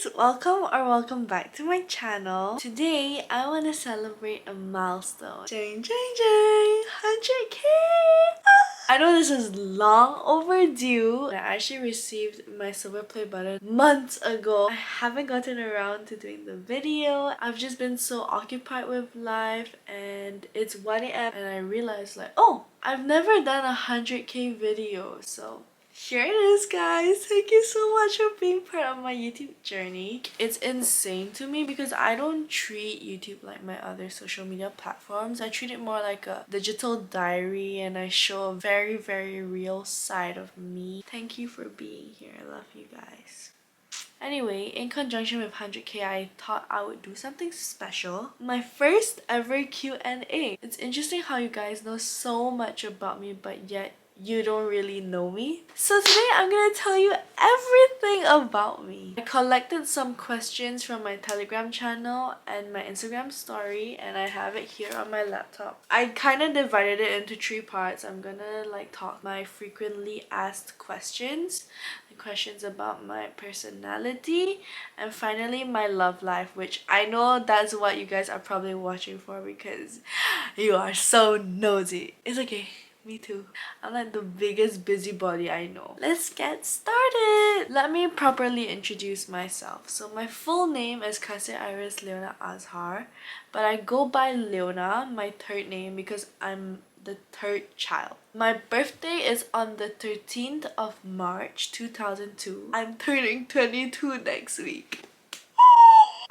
guys! Welcome back to my channel. Today, I want to celebrate a milestone. Jing, jing, jing! 100k! I know this is long overdue. I actually received my silver play button months ago. I haven't gotten around to doing the video. I've just been so occupied with life and it's 1 a.m. and I realized like, oh, I've never done a 100k video. So here it is, guys. Thank you so much for being part of my YouTube journey. It's insane to me because I don't treat YouTube like my other social media platforms. I treat it more like a digital diary and I show a very, very real side of me. Thank you for being here. I love you guys. Anyway, in conjunction with 100k, I thought I would do something special. My first ever Q&A. It's interesting how you guys know so much about me but yet you don't really know me. So today I'm gonna tell you everything about me. I collected some questions from my Telegram channel and my Instagram story and I have it here on my laptop. I kind of divided it into 3 parts. I'm gonna talk my frequently asked questions, the questions about my personality, and finally my love life, which I know that's what you guys are probably watching for because you are so nosy. It's okay. Me too. I'm like the biggest busybody I know. Let's get started! Let me properly introduce myself. So my full name is Kasir Iris Leona Azhar, but I go by Leona, my third name, because I'm the third child. My birthday is on the 13th of March 2002. I'm turning 22 next week.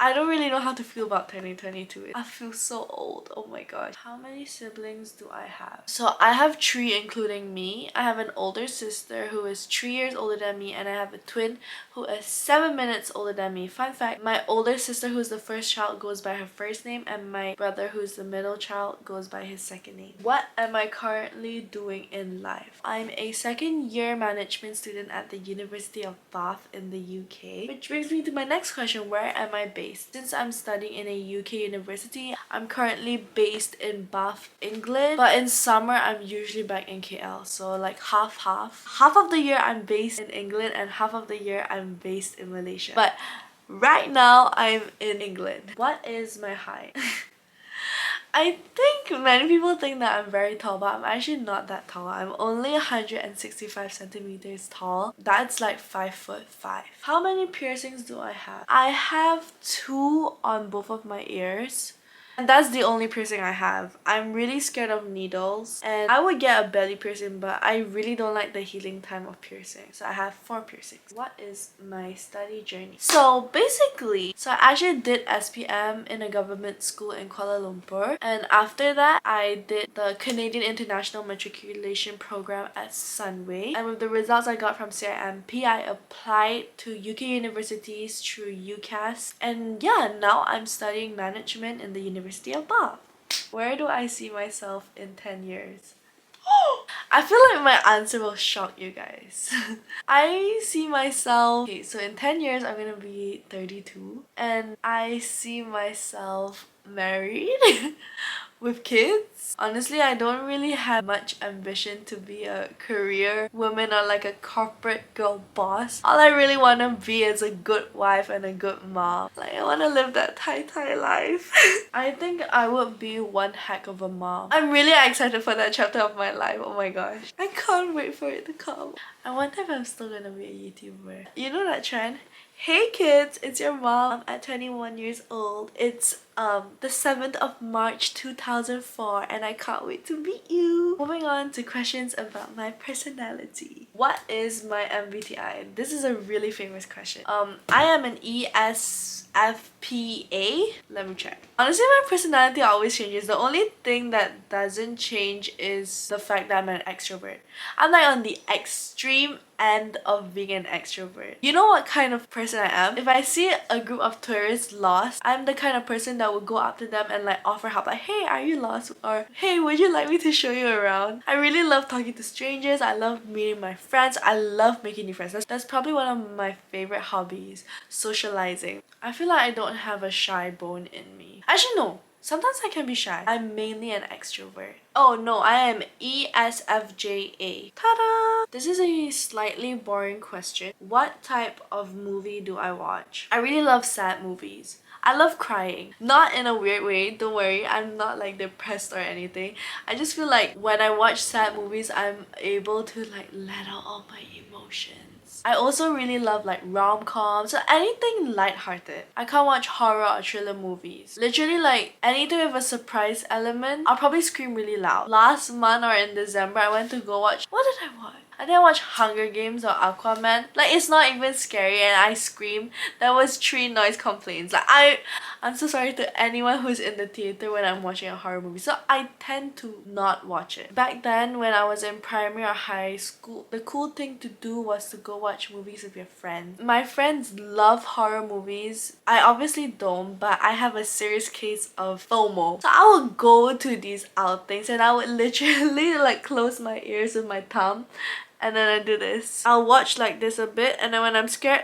I don't really know how to feel about turning 22. I feel so old. Oh my gosh. How many siblings do I have? So I have 3 including me. I have an older sister who is 3 years older than me and I have a twin who is 7 minutes older than me. Fun fact, my older sister who's the first child goes by her first name and my brother who's the middle child goes by his second name. What am I currently doing in life? I'm a second year management student at the University of Bath in the UK. Which brings me to my next question, where am I based? Since I'm studying in a UK university, I'm currently based in Bath, England, but in summer I'm usually back in KL, so like half. Half of the year I'm based in England and half of the year I'm based in Malaysia. But right now I'm in England. What is my height? I think many people think that I'm very tall, but I'm actually not that tall. I'm only 165 centimeters tall. That's like 5'5". How many piercings do I have? I have 2 on both of my ears. And that's the only piercing I have. I'm really scared of needles and I would get a belly piercing, but I really don't like the healing time of piercing. So I have 4 piercings. What is my study journey? So basically, I actually did SPM in a government school in Kuala Lumpur, and after that I did the Canadian International Matriculation Program at Sunway, and with the results I got from CIMP, I applied to UK universities through UCAS, and yeah, now I'm studying management in the University of Bath. Where do I see myself in 10 years? I feel like my answer will shock you guys. I see myself... Okay, so in 10 years I'm gonna be 32 and I see myself married with kids. Honestly, I don't really have much ambition to be a career woman or like a corporate girl boss. All I really want to be is a good wife and a good mom. Like, I want to live that Thai life. I think I would be one heck of a mom. I'm really excited for that chapter of my life. Oh my gosh. I can't wait for it to come. I wonder if I'm still gonna be a YouTuber. You know that trend? Hey kids, it's your mom at 21 years old. It's the 7th of March 2004 and I can't wait to meet you. Moving on to questions about my personality. What is my MBTI? This is a really famous question. I am an ESFPA. Let me check. Honestly, my personality always changes. The only thing that doesn't change is the fact that I'm an extrovert. I'm like on the extreme end of being an extrovert. You know what kind of person I am? If I see a group of tourists lost, I'm the kind of person that would go up to them and like offer help, like, hey, are you lost? Or hey, would you like me to show you around? I really love talking to strangers. I love meeting my friends. I love making new friends. That's probably one of my favorite hobbies, socializing. I feel like I don't have a shy bone in me. Actually, no. Sometimes I can be shy. I'm mainly an extrovert. Oh no, I am ESFJA. Ta-da! This is a slightly boring question. What type of movie do I watch? I really love sad movies. I love crying. Not in a weird way, don't worry. I'm not like depressed or anything. I just feel like when I watch sad movies, I'm able to like let out all my emotions. I also really love like rom-coms, so anything lighthearted. I can't watch horror or thriller movies. Literally like anything with a surprise element, I'll probably scream really loud. Last month or in December, I went to go watch... What did I watch? I didn't watch Hunger Games or Aquaman. Like, it's not even scary and I screamed. There was 3 noise complaints. Like, I'm so sorry to anyone who's in the theater when I'm watching a horror movie. So I tend to not watch it. Back then, when I was in primary or high school, the cool thing to do was to go watch movies with your friends. My friends love horror movies. I obviously don't, but I have a serious case of FOMO. So I would go to these outings and I would literally like close my ears with my thumb and then I do this. I'll watch like this a bit and then when I'm scared,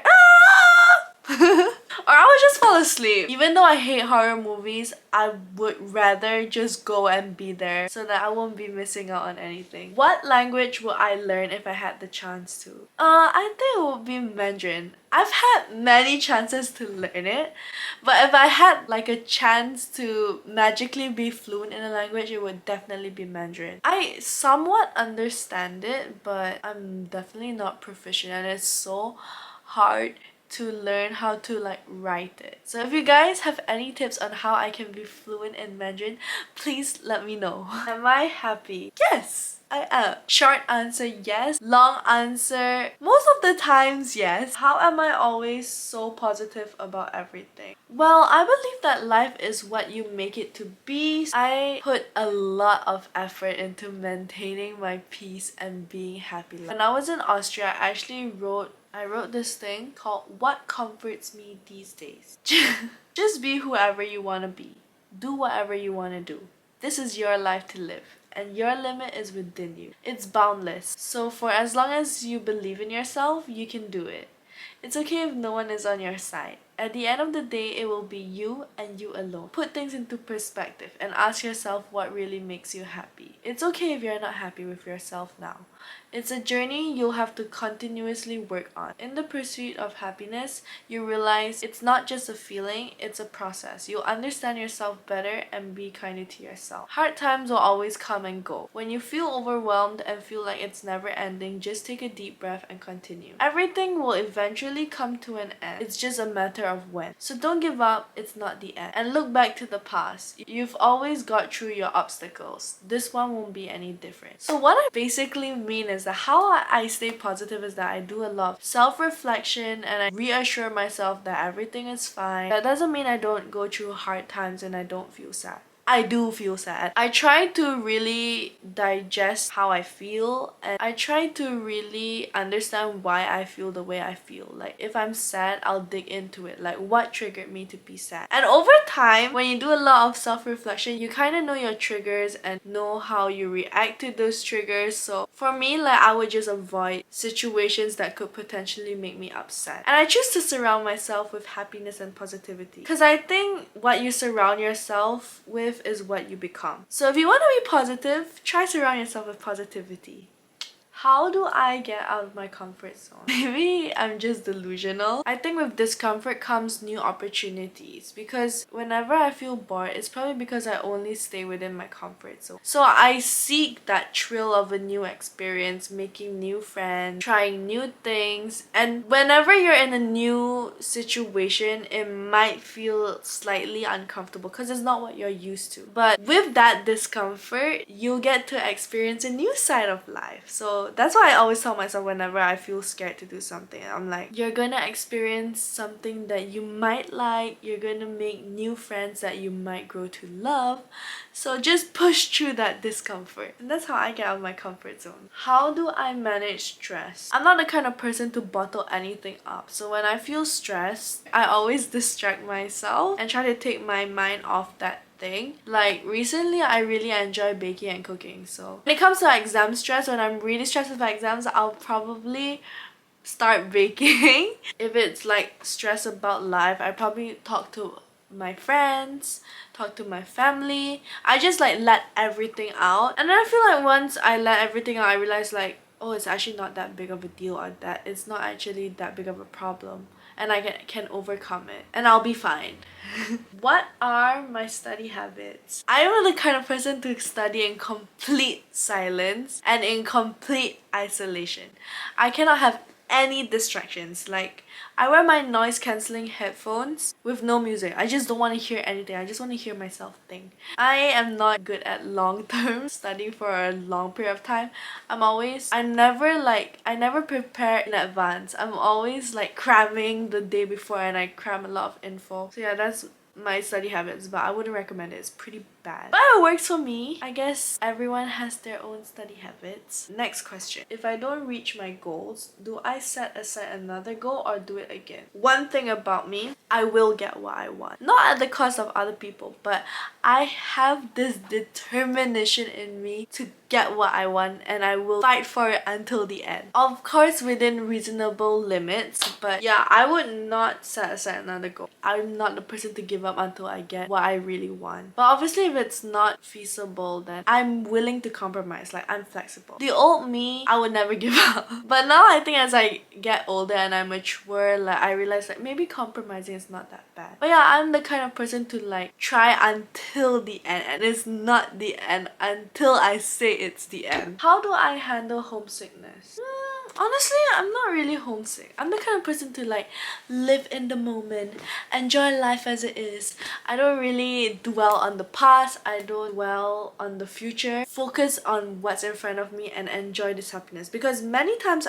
or I would just fall asleep. Even though I hate horror movies, I would rather just go and be there so that I won't be missing out on anything. What language would I learn if I had the chance to? I think it would be Mandarin. I've had many chances to learn it, but if I had like a chance to magically be fluent in a language, it would definitely be Mandarin. I somewhat understand it, but I'm definitely not proficient and it's so hard to learn how to like write it. So if you guys have any tips on how I can be fluent in Mandarin, please let me know. Am I happy? Yes! I am. Short answer, yes. Long answer, most of the times, yes. How am I always so positive about everything? Well, I believe that life is what you make it to be. I put a lot of effort into maintaining my peace and being happy. When I was in Austria, I wrote this thing called What Comforts Me These Days. Just be whoever you want to be. Do whatever you want to do. This is your life to live. And your limit is within you. It's boundless. So for as long as you believe in yourself, you can do it. It's okay if no one is on your side. At the end of the day, it will be you and you alone. Put things into perspective and ask yourself what really makes you happy. It's okay if you're not happy with yourself now. It's a journey you'll have to continuously work on. In the pursuit of happiness, you realize it's not just a feeling, it's a process. You'll understand yourself better and be kinder to yourself. Hard times will always come and go. When you feel overwhelmed and feel like it's never ending, just take a deep breath and continue. Everything will eventually come to an end. It's just a matter of when. So don't give up, it's not the end. And look back to the past. You've always got through your obstacles. This one won't be any different. So what I basically mean is that how I stay positive is that I do a lot of self-reflection and I reassure myself that everything is fine. That doesn't mean I don't go through hard times and I don't feel sad. I do feel sad. I try to really digest how I feel and I try to really understand why I feel the way I feel. Like if I'm sad, I'll dig into it. Like what triggered me to be sad. And over time, when you do a lot of self-reflection, you kind of know your triggers and know how you react to those triggers. So for me, like I would just avoid situations that could potentially make me upset. And I choose to surround myself with happiness and positivity. Because I think what you surround yourself with is what you become. So if you want to be positive, try surround yourself with positivity. How do I get out of my comfort zone? Maybe I'm just delusional. I think with discomfort comes new opportunities because whenever I feel bored, it's probably because I only stay within my comfort zone. So I seek that thrill of a new experience, making new friends, trying new things. And whenever you're in a new situation, it might feel slightly uncomfortable because it's not what you're used to. But with that discomfort, you'll get to experience a new side of life. So that's why I always tell myself whenever I feel scared to do something, I'm like, you're gonna experience something that you might like, you're gonna make new friends that you might grow to love. So just push through that discomfort. And that's how I get out of my comfort zone. How do I manage stress? I'm not the kind of person to bottle anything up. So when I feel stressed, I always distract myself and try to take my mind off that thing. Like recently I really enjoy baking and cooking. So when it comes to exam stress, when I'm really stressed with my exams, I'll probably start baking. If it's like stress about life, I probably talk to my friends, talk to my family. I just like let everything out. And then I feel like once I let everything out, I realize like oh, it's actually not that big of a deal, or that it's not actually that big of a problem, and I can overcome it and I'll be fine. What are my study habits? I am the kind of person to study in complete silence and in complete isolation. I cannot have any distractions. Like, I wear my noise cancelling headphones with no music. I just don't want to hear anything. I just want to hear myself think. I am not good at long term studying for a long period of time. I never prepare in advance. I'm always like cramming the day before, and I cram a lot of info. So yeah, that's my study habits, but I wouldn't recommend it. It's pretty bad. But it works for me. I guess everyone has their own study habits. Next question. If I don't reach my goals, do I set aside another goal or do it again? One thing about me, I will get what I want. Not at the cost of other people, but I have this determination in me to get what I want, and I will fight for it until the end. Of course, within reasonable limits, but yeah, I would not set aside another goal. I'm not the person to give up until I get what I really want. But obviously, if it's not feasible, then I'm willing to compromise. Like, I'm flexible. The old me, I would never give up. But now I think as I get older and I mature, like, I realize like maybe compromising is not that bad. But yeah, I'm the kind of person to like try until the end, and it's not the end until I say it's the end. How do I handle homesickness? Honestly, I'm not really homesick. I'm the kind of person to like live in the moment, enjoy life as it is. I don't really dwell on the past, I don't dwell on the future. Focus on what's in front of me and enjoy this happiness. Because many times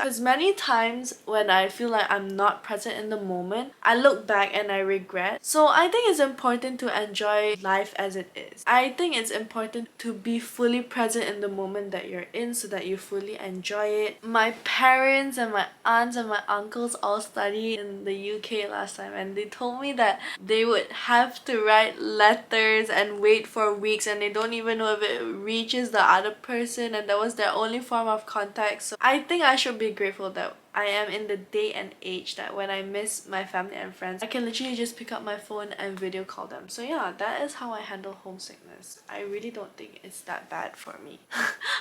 when I feel like I'm not present in the moment, I look back and I regret. So I think it's important to enjoy life as it is. I think it's important to be fully present in the moment that you're in so that you fully enjoy it. My parents and my aunts and my uncles all studied in the UK last time, and they told me that they would have to write letters and wait for weeks, and they don't even know if it reaches the other person, and that was their only form of contact. So I think I should be grateful that I am in the day and age that when I miss my family and friends, I can literally just pick up my phone and video call them. So yeah, that is how I handle homesickness. I really don't think it's that bad for me.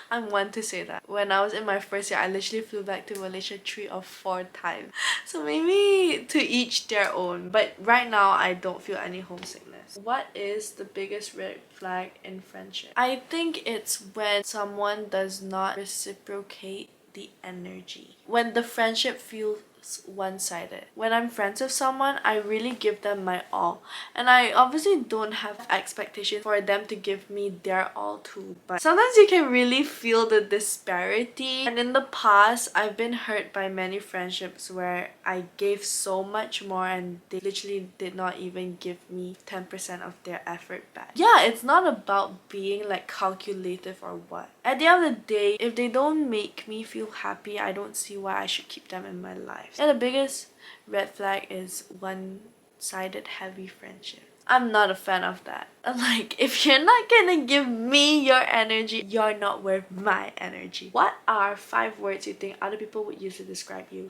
I'm one to say that. When I was in my first year, I literally flew back to Malaysia 3 or 4 times. So maybe to each their own. But right now, I don't feel any homesickness. What is the biggest red flag in friendship? I think it's when someone does not reciprocate the energy. When the friendship feels one-sided. When I'm friends with someone, I really give them my all. And I obviously don't have expectations for them to give me their all too. But sometimes you can really feel the disparity. And in the past, I've been hurt by many friendships where I gave so much more and they literally did not even give me 10% of their effort back. Yeah, it's not about being like calculative or what. At the end of the day, if they don't make me feel happy, I don't see why I should keep them in my life. Yeah, the biggest red flag is one-sided heavy friendship. I'm not a fan of that. I'm like, if you're not gonna give me your energy, you're not worth my energy. What are 5 words you think other people would use to describe you?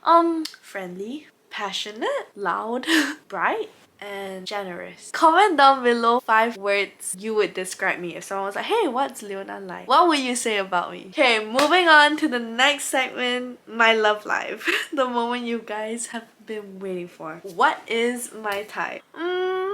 Friendly, passionate, loud, bright, and generous. Comment down below 5 words you would describe me. If someone was like, hey, what's Leona like? What would you say about me? Okay, moving on to the next segment, my love life. The moment you guys have been waiting for. What is my type?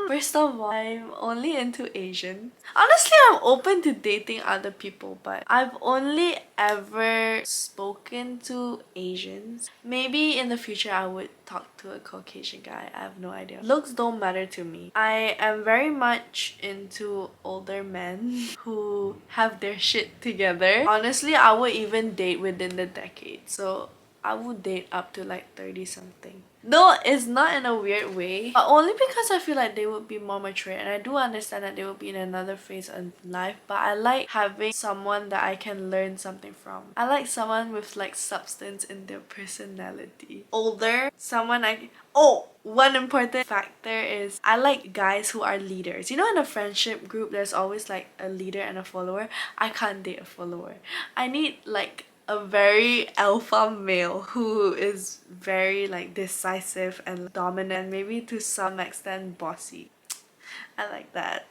First of all, I'm only into Asian. Honestly, I'm open to dating other people, but I've only ever spoken to Asians. Maybe in the future I would talk to a Caucasian guy. I have no idea. Looks don't matter to me. I am very much into older men who have their shit together. Honestly, I would even date within the decade. So I would date up to like 30 something. No, it's not in a weird way, but only because I feel like they would be more mature, and I do understand that they will be in another phase of life, but I like having someone that I can learn something from. I like someone with like substance in their personality. Older, someone I... Oh! One important factor is I like guys who are leaders. You know, in a friendship group, there's always like a leader and a follower. I can't date a follower. I need like a very alpha male who is very like decisive and dominant, maybe to some extent bossy. I like that.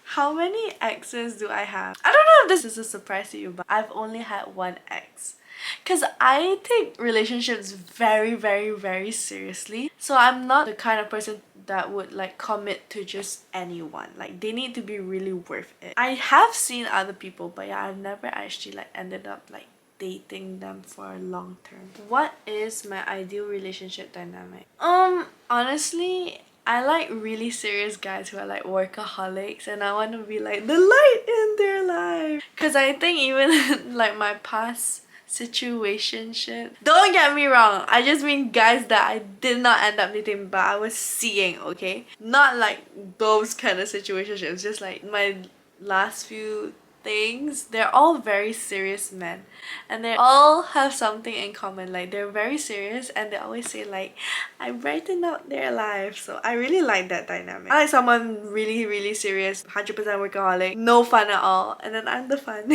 How many exes do I have? I don't know if this is a surprise to you, but I've only had one ex. Because I take relationships very, very, very seriously. So I'm not the kind of person that would like commit to just anyone. Like they need to be really worth it. I have seen other people, but yeah, I've never actually like ended up like dating them for a long term. What is my ideal relationship dynamic? Honestly, I like really serious guys who are like workaholics, and I want to be like the light in their life. Cause I think even like my past situationship. Don't get me wrong, I just mean guys that I did not end up dating but I was seeing, okay? Not like those kind of situationships, just like my last few things. They're all very serious men and they all have something in common. Like they're very serious and they always say like, I brighten up their life. So I really like that dynamic. I like someone really, really serious, 100% workaholic, no fun at all, and then I'm the fun.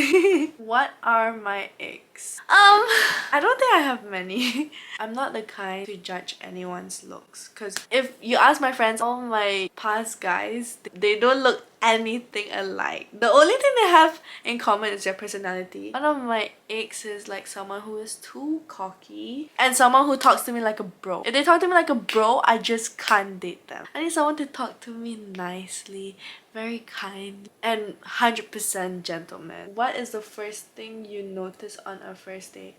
What are my icks? I don't think I have many. I'm not the kind to judge anyone's looks, because if you ask my friends, all my past guys, they don't look anything alike. The only thing they have in common is their personality. One of my icks is like someone who is too cocky and someone who talks to me like a bro. If they talk to me like a bro, I just can't date them. I need someone to talk to me nicely, very kind, and 100% gentleman. What is the first thing you notice on a first date?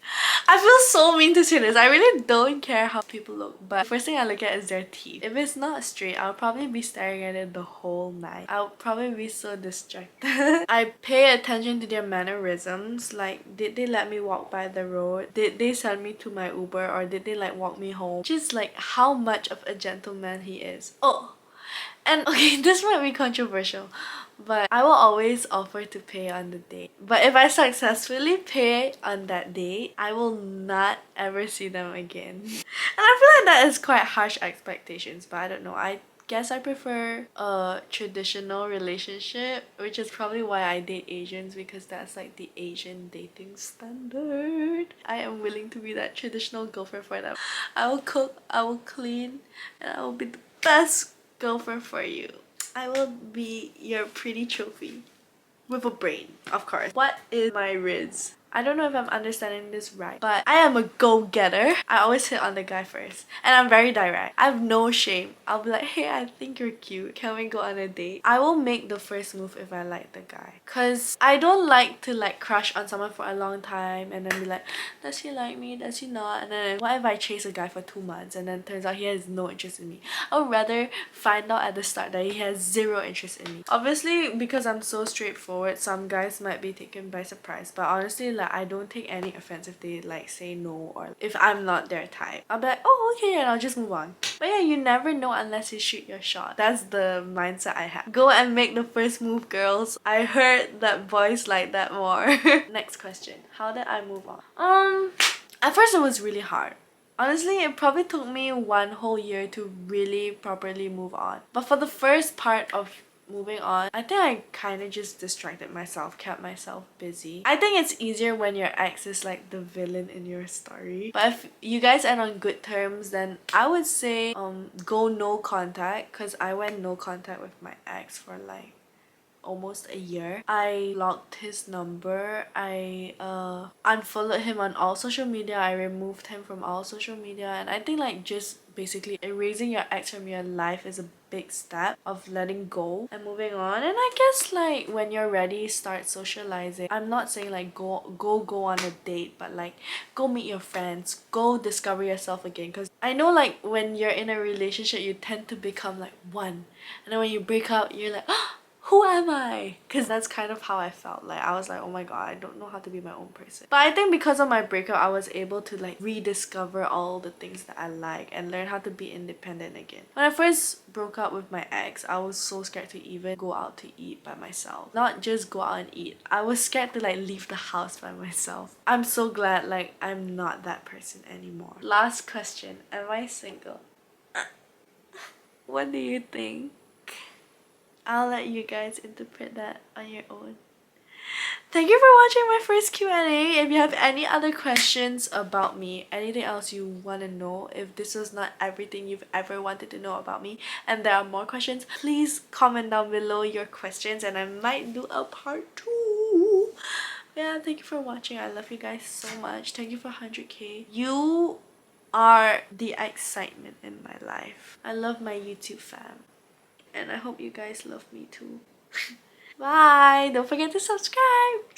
I feel so mean to say this. I really don't care how people look, but the first thing I look at is their teeth. If it's not straight, I'll probably be staring at it the whole night. I'll probably be so distracted. I pay attention to their mannerisms. Like, did they let me walk by the road? Did they send me to my Uber? Or did they like walk me home? Just like how much of a gentleman he is. Oh, and okay, this might be controversial, but I will always offer to pay on the date. But if I successfully pay on that date, I will not ever see them again. And I feel like that is quite harsh expectations, but I don't know. I guess I prefer a traditional relationship, which is probably why I date Asians, because that's like the Asian dating standard. I am willing to be that traditional girlfriend for them. I will cook, I will clean, and I will be the best girlfriend for you. I will be your pretty trophy. With a brain, of course. What is my riz? I don't know if I'm understanding this right, but I am a go-getter. I always hit on the guy first. And I'm very direct. I have no shame. I'll be like, hey, I think you're cute. Can we go on a date? I will make the first move if I like the guy. Cause I don't like to like crush on someone for a long time and then be like, does he like me? Does he not? And then what if I chase a guy for 2 months and then turns out he has no interest in me? I would rather find out at the start that he has zero interest in me. Obviously, because I'm so straightforward, some guys might be taken by surprise, but honestly, like, I don't take any offense if they like say no or if I'm not their type. I'll be like, oh, okay, and I'll just move on. But yeah, you never know unless you shoot your shot. That's the mindset I have. Go and make the first move, girls. I heard that boys like that more. Next question. How did I move on? At first it was really hard. Honestly, it probably took me 1 whole year to really properly move on. But for the first part of moving on, I think I kind of just distracted myself, kept myself busy. I think it's easier when your ex is like the villain in your story. But if you guys end on good terms, then I would say go no contact, because I went no contact with my ex for like almost a year. I blocked his number. I unfollowed him on all social media. I removed him from all social media, and I think like just basically erasing your ex from your life is a big step of letting go and moving on. And I guess like when you're ready, start socializing. I'm not saying like go on a date, but like go meet your friends, go discover yourself again, because I know like when you're in a relationship you tend to become like one, and then when you break up you're like, oh, who am I? Because that's kind of how I felt. Like I was like, oh my god, I don't know how to be my own person. But I think because of my breakup, I was able to like rediscover all the things that I like and learn how to be independent again. When I first broke up with my ex, I was so scared to even go out to eat by myself. Not just go out and eat. I was scared to like leave the house by myself. I'm so glad like I'm not that person anymore. Last question. Am I single? What do you think? I'll let you guys interpret that on your own. Thank you for watching my first Q&A. If you have any other questions about me, anything else you want to know, if this was not everything you've ever wanted to know about me and there are more questions, please comment down below your questions and I might do a part 2. Yeah, thank you for watching. I love you guys so much. Thank you for 100k. You are the excitement in my life. I love my YouTube fam. And I hope you guys love me too. Bye! Don't forget to subscribe!